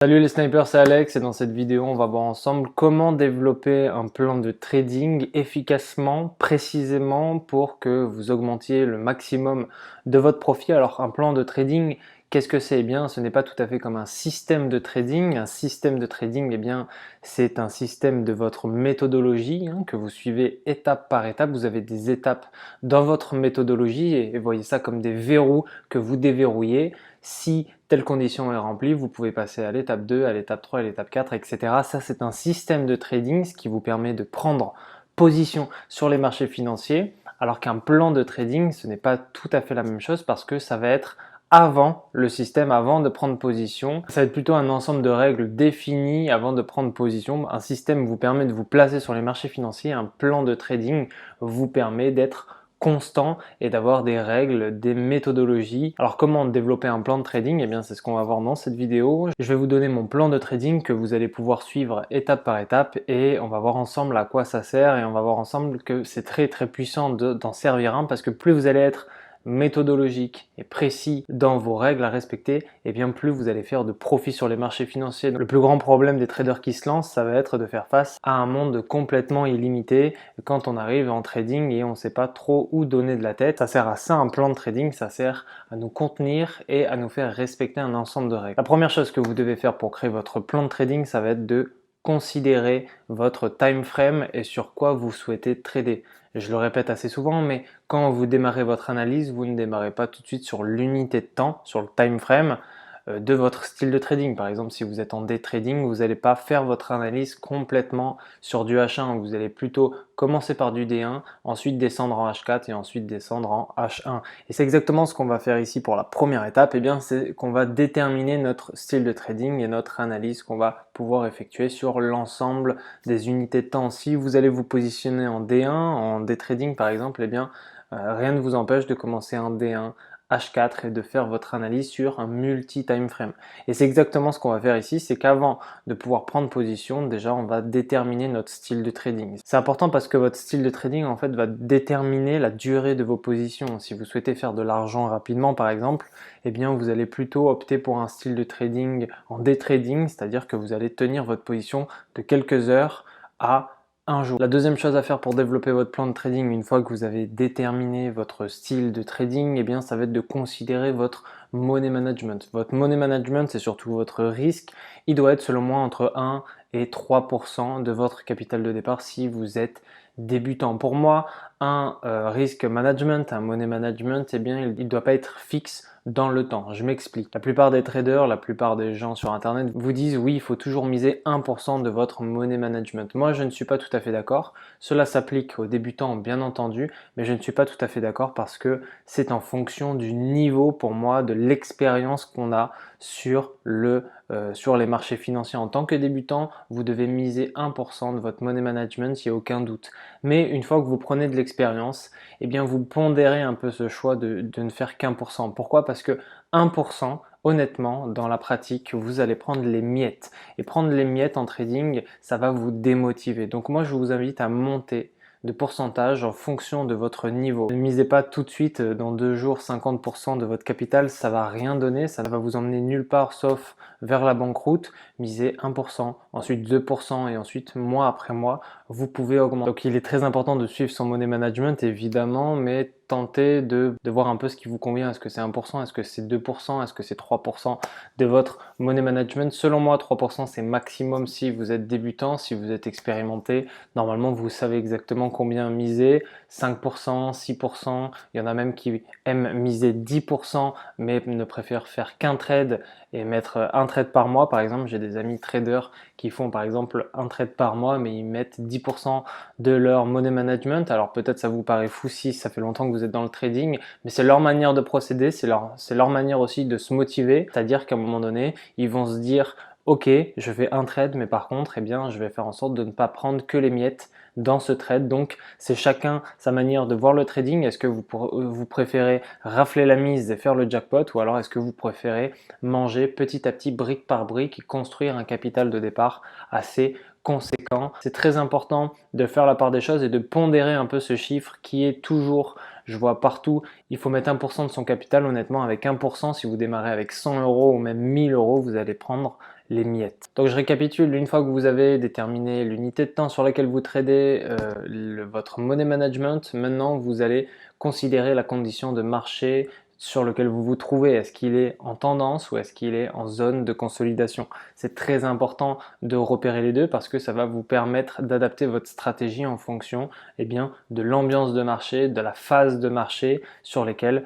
Salut les snipers, c'est Alex et dans cette vidéo on va voir ensemble comment développer un plan de trading efficacement, précisément pour que vous augmentiez le maximum de votre profit. Alors un plan de trading, qu'est-ce que c'est? Eh bien ce n'est pas tout à fait comme un système de trading. Un système de trading, eh bien c'est un système de votre méthodologie que vous suivez étape par étape. Vous avez des étapes dans votre méthodologie et voyez ça comme des verrous que vous déverrouillez. Si telle condition est remplie, vous pouvez passer à l'étape 2, à l'étape 3, à l'étape 4, etc. Ça, c'est un système de trading, ce qui vous permet de prendre position sur les marchés financiers, alors qu'un plan de trading, ce n'est pas tout à fait la même chose parce que ça va être avant le système, avant de prendre position. Ça va être plutôt un ensemble de règles définies avant de prendre position. Un système vous permet de vous placer sur les marchés financiers, un plan de trading vous permet d'être constant et d'avoir des règles, des méthodologies. Alors comment développer un plan de trading? Eh bien c'est ce qu'on va voir dans cette vidéo. Je vais vous donner mon plan de trading que vous allez pouvoir suivre étape par étape et on va voir ensemble à quoi ça sert et on va voir ensemble que c'est très puissant d'en servir un parce que plus vous allez être méthodologique et précis dans vos règles à respecter, et bien plus vous allez faire de profit sur les marchés financiers. Le plus grand problème des traders qui se lancent, ça va être de faire face à un monde complètement illimité quand on arrive en trading et on ne sait pas trop où donner de la tête. Ça sert à ça un plan de trading, ça sert à nous contenir et à nous faire respecter un ensemble de règles. La première chose que vous devez faire pour créer votre plan de trading, ça va être de considérer votre time frame et sur quoi vous souhaitez trader. Je le répète assez souvent, mais quand vous démarrez votre analyse, vous ne démarrez pas tout de suite sur l'unité de temps, sur le time frame de votre style de trading. Par exemple, si vous êtes en day trading, vous n'allez pas faire votre analyse complètement sur du H1. Vous allez plutôt commencer par du D1, ensuite descendre en H4 et ensuite descendre en H1. Et c'est exactement ce qu'on va faire ici pour la première étape. Eh bien, c'est qu'on va déterminer notre style de trading et notre analyse qu'on va pouvoir effectuer sur l'ensemble des unités de temps. Si vous allez vous positionner en D1, en day trading par exemple, eh bien, rien ne vous empêche de commencer en D1, H4 et de faire votre analyse sur un multi-time frame. Et c'est exactement ce qu'on va faire ici, c'est qu'avant de pouvoir prendre position, déjà on va déterminer notre style de trading. C'est important parce que votre style de trading en fait va déterminer la durée de vos positions. Si vous souhaitez faire de l'argent rapidement par exemple, eh bien vous allez plutôt opter pour un style de trading en day trading, c'est-à-dire que vous allez tenir votre position de quelques heures à un jour. La deuxième chose à faire pour développer votre plan de trading, une fois que vous avez déterminé votre style de trading, eh bien, ça va être de considérer votre money management. Votre money management, c'est surtout votre risque. Il doit être selon moi entre 1 et 3% de votre capital de départ si vous êtes débutant. Pour moi, un risk management, un money management, eh bien, il ne doit pas être fixe dans le temps. Je m'explique. La plupart des traders, la plupart des gens sur internet vous disent oui, il faut toujours miser 1% de votre money management. Moi, je ne suis pas tout à fait d'accord. Cela s'applique aux débutants, bien entendu, mais je ne suis pas tout à fait d'accord parce que c'est en fonction du niveau, pour moi, de l'expérience qu'on a sur les marchés financiers. En tant que débutant, vous devez miser 1% de votre money management, il n'y a aucun doute. Mais une fois que vous prenez de l'expérience, eh bien vous pondérez un peu ce choix de ne faire qu'1%. Pourquoi? Parce que 1%, honnêtement, dans la pratique, vous allez prendre les miettes. Et prendre les miettes en trading, ça va vous démotiver. Donc moi, je vous invite à monter de pourcentage en fonction de votre niveau. Ne misez pas tout de suite dans 2 jours 50% de votre capital, ça va rien donner, ça va vous emmener nulle part sauf vers la banqueroute. Misez 1%, ensuite 2% et ensuite mois après mois, vous pouvez augmenter. Donc il est très important de suivre son money management évidemment, mais tentez de voir un peu ce qui vous convient. Est-ce que c'est 1%, est-ce que c'est 2%, est-ce que c'est 3% de votre money management? Selon moi, 3% c'est maximum si vous êtes débutant, si vous êtes expérimenté. Normalement, vous savez exactement combien miser, 5%, 6%. Il y en a même qui aiment miser 10%, mais ne préfèrent faire qu'un trade et mettre un trade par mois. Par exemple, j'ai des amis traders qui font par exemple un trade par mois, mais ils mettent 10% de leur money management. Alors peut-être ça vous paraît fou si ça fait longtemps que vous êtes dans le trading, mais c'est leur manière de procéder, c'est leur manière aussi de se motiver. C'est-à-dire qu'à un moment donné, ils vont se dire ok, je fais un trade, mais par contre, eh bien, je vais faire en sorte de ne pas prendre que les miettes dans ce trade. Donc, c'est chacun sa manière de voir le trading. Est-ce que vous préférez rafler la mise et faire le jackpot, ou alors est-ce que vous préférez manger petit à petit, brique par brique, et construire un capital de départ assez conséquent? C'est très important de faire la part des choses et de pondérer un peu ce chiffre qui est toujours, je vois partout, il faut mettre 1% de son capital. Honnêtement, avec 1%, si vous démarrez avec 100 € ou même 1000 €, vous allez prendre les miettes. Donc je récapitule, une fois que vous avez déterminé l'unité de temps sur laquelle vous tradez, votre money management, maintenant vous allez considérer la condition de marché sur lequel vous vous trouvez. Est-ce qu'il est en tendance ou est-ce qu'il est en zone de consolidation? C'est très important de repérer les deux parce que ça va vous permettre d'adapter votre stratégie en fonction de l'ambiance de marché, de la phase de marché sur lequel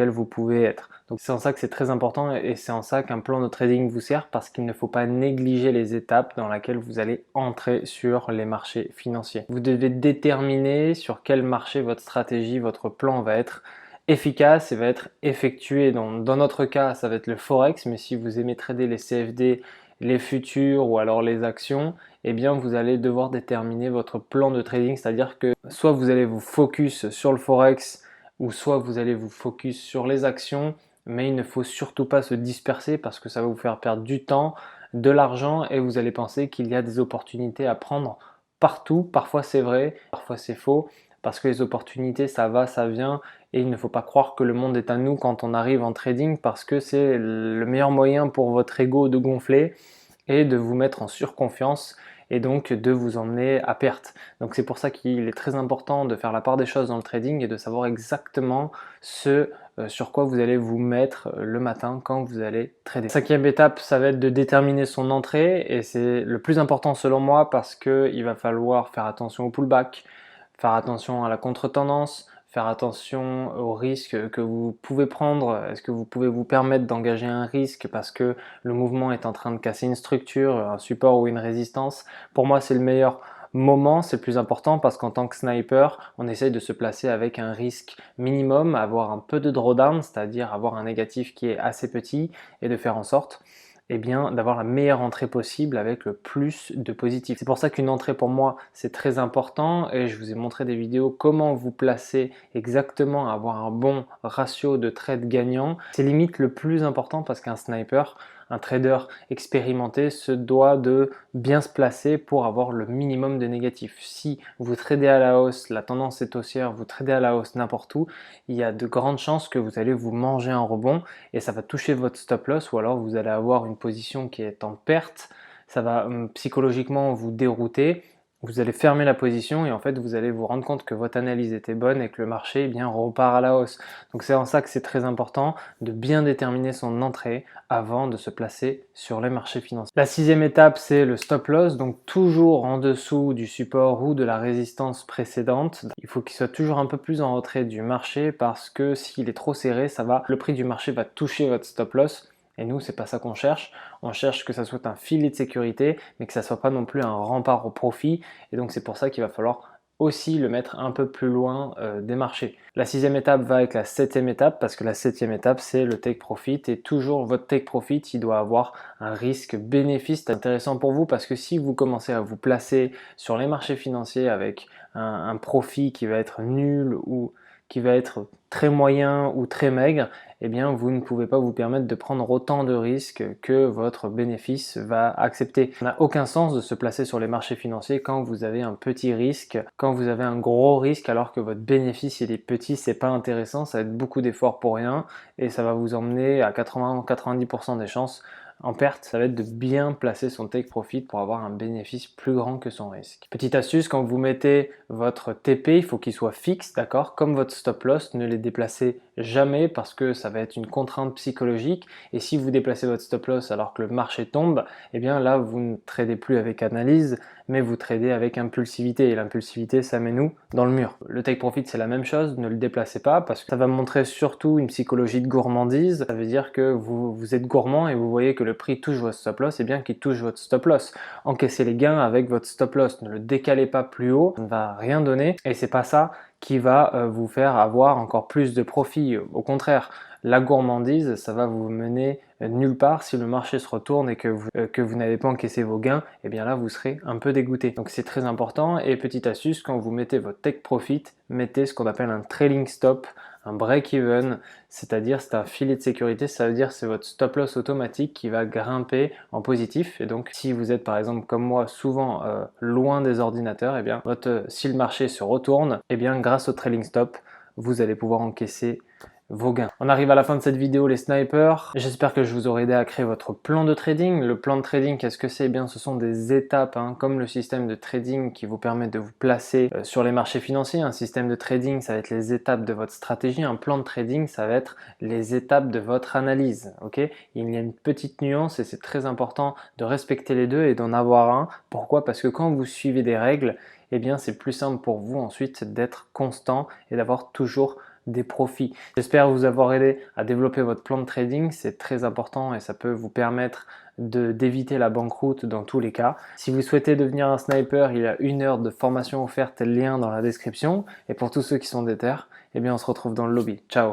vous pouvez être. Donc c'est en ça que c'est très important et c'est en ça qu'un plan de trading vous sert parce qu'il ne faut pas négliger les étapes dans lesquelles vous allez entrer sur les marchés financiers. Vous devez déterminer sur quel marché votre stratégie, votre plan va être efficace et va être effectué. Dans notre cas, ça va être le Forex, mais si vous aimez trader les CFD, les futurs ou alors les actions, eh bien vous allez devoir déterminer votre plan de trading, c'est-à-dire que soit vous allez vous focus sur le Forex ou soit vous allez vous focus sur les actions, mais il ne faut surtout pas se disperser parce que ça va vous faire perdre du temps, de l'argent et vous allez penser qu'il y a des opportunités à prendre partout. Parfois c'est vrai, parfois c'est faux, parce que les opportunités ça va, ça vient et il ne faut pas croire que le monde est à nous quand on arrive en trading parce que c'est le meilleur moyen pour votre ego de gonfler et de vous mettre en surconfiance et donc de vous emmener à perte. Donc c'est pour ça qu'il est très important de faire la part des choses dans le trading et de savoir exactement ce sur quoi vous allez vous mettre le matin quand vous allez trader. Cinquième étape, ça va être de déterminer son entrée et c'est le plus important selon moi parce qu'il va falloir faire attention au pullback, faire attention à la contre-tendance, faire attention aux risques que vous pouvez prendre. Est-ce que vous pouvez vous permettre d'engager un risque parce que le mouvement est en train de casser une structure, un support ou une résistance? Pour moi, c'est le meilleur moment, c'est le plus important parce qu'en tant que sniper, on essaye de se placer avec un risque minimum, avoir un peu de drawdown, c'est-à-dire avoir un négatif qui est assez petit et de faire en sorte d'avoir la meilleure entrée possible avec le plus de positif. C'est pour ça qu'une entrée pour moi c'est très important et je vous ai montré des vidéos comment vous placer exactement, avoir un bon ratio de trades gagnants. C'est limite le plus important parce qu'un sniper, un trader expérimenté se doit de bien se placer pour avoir le minimum de négatifs. Si vous tradez à la hausse, la tendance est haussière, vous tradez à la hausse n'importe où, il y a de grandes chances que vous allez vous manger un rebond et ça va toucher votre stop loss ou alors vous allez avoir une position qui est en perte, ça va psychologiquement vous dérouter, vous allez fermer la position et en fait vous allez vous rendre compte que votre analyse était bonne et que le marché repart à la hausse. Donc c'est en ça que c'est très important de bien déterminer son entrée avant de se placer sur les marchés financiers. La sixième étape c'est le stop loss, donc toujours en dessous du support ou de la résistance précédente. Il faut qu'il soit toujours un peu plus en retrait du marché parce que s'il est trop serré, le prix du marché va toucher votre stop loss. Et nous, c'est pas ça qu'on cherche. On cherche que ça soit un filet de sécurité, mais que ça soit pas non plus un rempart au profit. Et donc, c'est pour ça qu'il va falloir aussi le mettre un peu plus loin des marchés. La sixième étape va avec la septième étape parce que la septième étape, c'est le take profit. Et toujours, votre take profit, il doit avoir un risque bénéfice intéressant pour vous parce que si vous commencez à vous placer sur les marchés financiers avec un profit qui va être nul ou qui va être très moyen ou très maigre, eh bien vous ne pouvez pas vous permettre de prendre autant de risques que votre bénéfice va accepter. Ça n'a aucun sens de se placer sur les marchés financiers quand vous avez un petit risque, quand vous avez un gros risque alors que votre bénéfice il est petit, c'est pas intéressant, ça va être beaucoup d'efforts pour rien et ça va vous emmener à 80-90% des chances en perte. Ça va être de bien placer son take profit pour avoir un bénéfice plus grand que son risque. Petite astuce, quand vous mettez votre TP, il faut qu'il soit fixe, d'accord? Comme votre stop loss, ne les déplacez jamais parce que ça va être une contrainte psychologique et si vous déplacez votre stop loss alors que le marché tombe, eh bien là vous ne tradez plus avec analyse mais vous tradez avec impulsivité et l'impulsivité ça met nous dans le mur. Le take profit c'est la même chose, ne le déplacez pas parce que ça va montrer surtout une psychologie de gourmandise. Ça veut dire que vous êtes gourmand et vous voyez que le prix touche votre stop loss et bien qu'il touche votre stop loss. Encaissez les gains avec votre stop loss, ne le décalez pas plus haut, ça ne va rien donner et c'est pas ça qui va vous faire avoir encore plus de profit. Au contraire, la gourmandise, ça va vous mener nulle part. Si le marché se retourne et que vous n'avez pas encaissé vos gains, et bien là, vous serez un peu dégoûté. Donc c'est très important. Et petite astuce, quand vous mettez votre take profit, mettez ce qu'on appelle un trailing stop, un break-even, c'est-à-dire c'est un filet de sécurité, ça veut dire c'est votre stop loss automatique qui va grimper en positif. Et donc si vous êtes par exemple comme moi souvent loin des ordinateurs, et bien si le marché se retourne, et bien grâce au trailing stop, vous allez pouvoir encaisser vos gains. On arrive à la fin de cette vidéo les snipers. J'espère que je vous aurai aidé à créer votre plan de trading. Le plan de trading, qu'est-ce que c'est? Eh bien, ce sont des étapes, comme le système de trading qui vous permet de vous placer sur les marchés financiers. Un système de trading, ça va être les étapes de votre stratégie. Un plan de trading, ça va être les étapes de votre analyse. Ok? Il y a une petite nuance et c'est très important de respecter les deux et d'en avoir un. Pourquoi? Parce que quand vous suivez des règles, eh bien, c'est plus simple pour vous ensuite d'être constant et d'avoir toujours des profits. J'espère vous avoir aidé à développer votre plan de trading, c'est très important et ça peut vous permettre d'éviter la banqueroute dans tous les cas. Si vous souhaitez devenir un sniper, il y a 1 heure de formation offerte, lien dans la description. Et pour tous ceux qui sont déter, eh bien on se retrouve dans le lobby. Ciao!